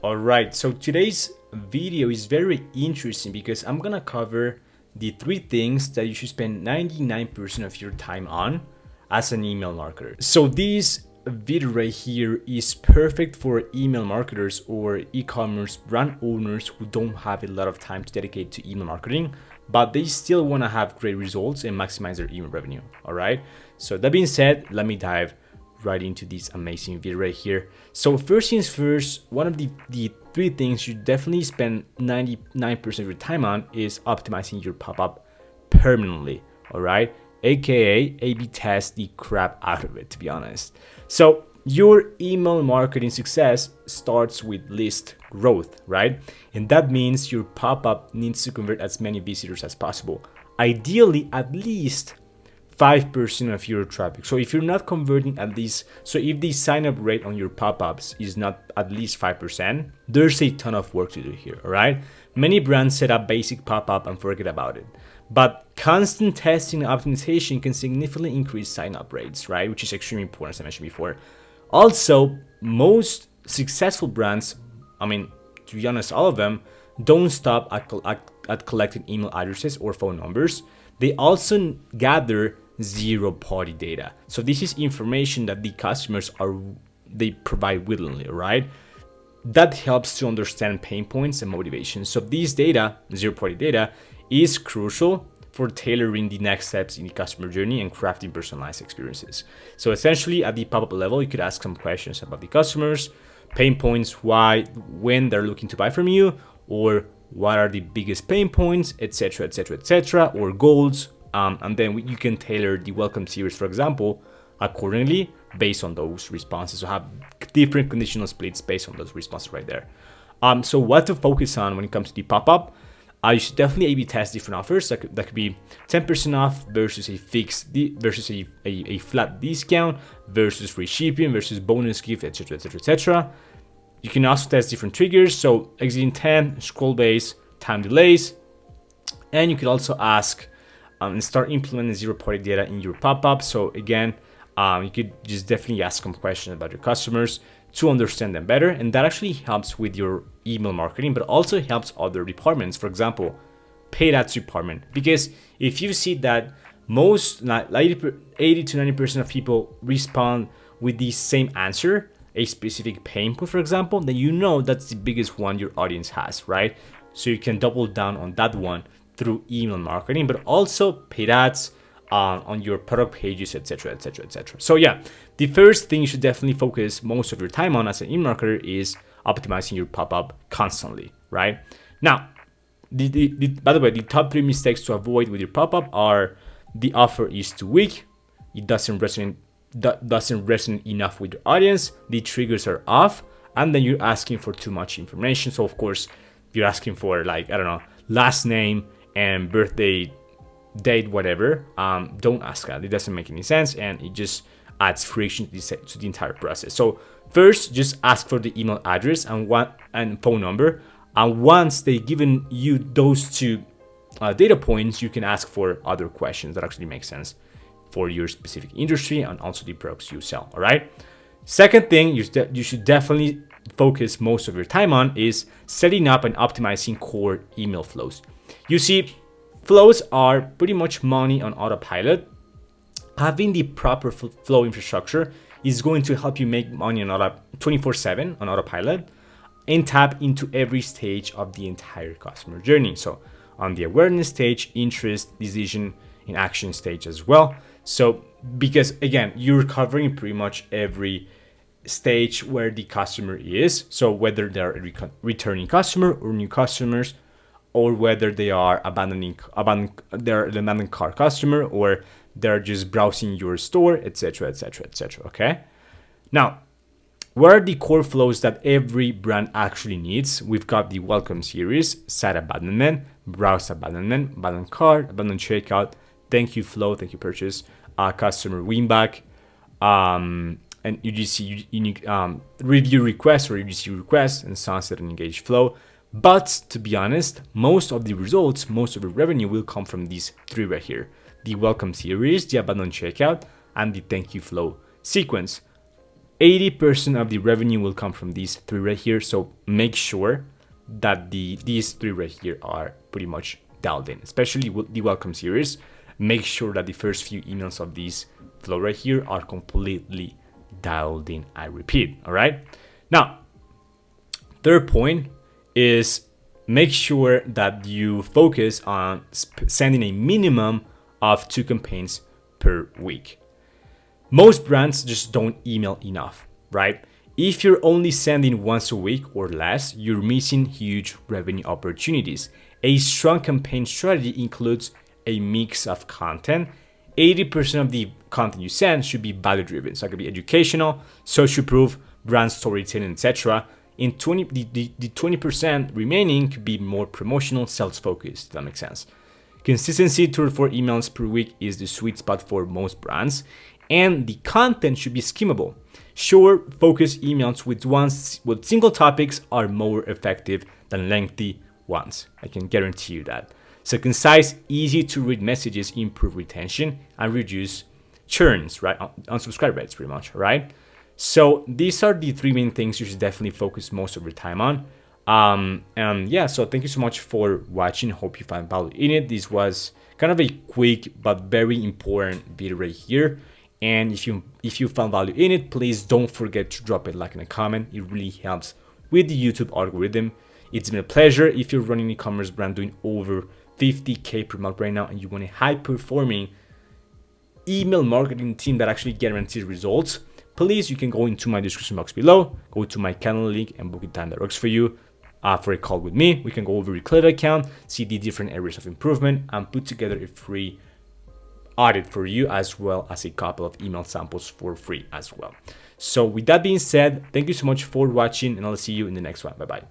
All right, so today's video is very interesting because I'm gonna cover the 3 things that you should spend 99% of your time on as an email marketer. So this video right here is perfect for email marketers or e-commerce brand owners who don't have a lot of time to dedicate to email marketing, but they still wanna have great results and maximize their email revenue, all right? So that being said, let me dive right into this amazing video right here. So first things first, one of the 3 things you definitely spend 99% of your time on is optimizing your pop-up permanently, all right? AKA A/B test the crap out of it, to be honest. So your email marketing success starts with list growth, right? And that means your pop-up needs to convert as many visitors as possible. Ideally, at least 5% of your traffic. So if you're not converting at least, so if the sign up rate on your pop-ups is not at least 5%, there's a ton of work to do here, all right? Many brands set up basic pop-up and forget about it. But constant testing and optimization can significantly increase sign up rates, right? Which is extremely important, as I mentioned before. Also, most successful brands, I mean, to be honest, all of them, don't stop at collecting email addresses or phone numbers. They also gather zero-party data. So this is information that the customers they provide willingly, right? That helps to understand pain points and motivations. So this data, zero-party data, is crucial for tailoring the next steps in the customer journey and crafting personalized experiences. So essentially, at the pop-up level, you could ask some questions about the customers, pain points, why, when they're looking to buy from you, or what are the biggest pain points, etc., etc., etc., or goals. And then you can tailor the welcome series, for example, accordingly based on those responses. So have different conditional splits based on those responses right there. So what to focus on when it comes to the pop-up? You should definitely A/B test different offers. That could be 10% off versus a fixed versus a flat discount versus free shipping versus bonus gift, etc., etc., etc. You can also test different triggers. So exit intent, scroll base, time delays, and you could also ask and start implementing zero-party data in your pop-up. So again, you could just definitely ask some questions about your customers to understand them better. And that actually helps with your email marketing, but also helps other departments. For example, paid ads department. Because if you see that most 80 to 90% of people respond with the same answer, a specific pain point, for example, then you know that's the biggest one your audience has, right? So you can double down on that one through email marketing, but also paid ads on your product pages, etc., etc., etc. So yeah, the first thing you should definitely focus most of your time on as an email marketer is optimizing your pop-up constantly, right? Now, by the way, the top 3 mistakes to avoid with your pop-up are: the offer is too weak, it doesn't resonate enough with your audience, the triggers are off, and then you're asking for too much information. So of course, you're asking for, like, I don't know, last name and birthday date, whatever. Don't ask that. It doesn't make any sense, and it just adds friction to the entire process. So first, just ask for the email address and phone number. And once they've given you those 2 data points, you can ask for other questions that actually make sense for your specific industry and also the products you sell. All right. Second thing you should definitely focus most of your time on is setting up and optimizing core email flows. You see, flows are pretty much money on autopilot. Having the proper flow infrastructure is going to help you make money on 24/7 on autopilot and tap into every stage of the entire customer journey. So on the awareness stage, interest, decision, and action stage as well. So because again, you're covering pretty much every stage where the customer is. So whether they're a returning customer or new customers, or whether they are they're an abandoned cart customer, or they're just browsing your store, etc., etc., etc. Okay. Now, what are the core flows that every brand actually needs? We've got the welcome series, site abandonment, browse abandonment, abandoned cart, abandoned checkout, thank you flow, thank you purchase, customer win back, and UGC unique review request or UGC request, and sunset and engage flow. But to be honest, most of the results, most of the revenue will come from these 3 right here: the welcome series, the abandoned checkout, and the thank you flow sequence. 80% of the revenue will come from these three right here. So make sure that these three right here are pretty much dialed in, especially with the welcome series. Make sure that the first few emails of these flow right here are completely dialed in. I repeat. All right. Now, third point is make sure that you focus on sending a minimum of 2 campaigns per week. Most brands just don't email enough, right? If you're only sending once a week or less, you're missing huge revenue opportunities. A strong campaign strategy includes a mix of content. 80% of the content you send should be value driven. So it could be educational, social proof, brand storytelling, etc. The 20% remaining could be more promotional, sales focused. If that makes sense. Consistency, 2 or 4 emails per week is the sweet spot for most brands, and the content should be skimmable. Short, focused emails with single topics are more effective than lengthy ones. I can guarantee you that. So concise, easy to read messages improve retention and reduce churns, right? Unsubscribe rates, pretty much, right? So these are the 3 main things you should definitely focus most of your time on. And yeah, so thank you so much for watching. Hope you found value in it. This was kind of a quick but very important video right here. And if you found value in it, please don't forget to drop a like and a comment. It really helps with the YouTube algorithm. It's been a pleasure. If you're running an e-commerce brand doing over 50K per month right now and you want a high performing email marketing team that actually guarantees results, please, you can go into my description box below, go to my calendar link and book a time that works for you for a call with me. We can go over your Klaviyo account, see the different areas of improvement, and put together a free audit for you, as well as a couple of email samples for free as well. So with that being said, thank you so much for watching, and I'll see you in the next one. Bye bye.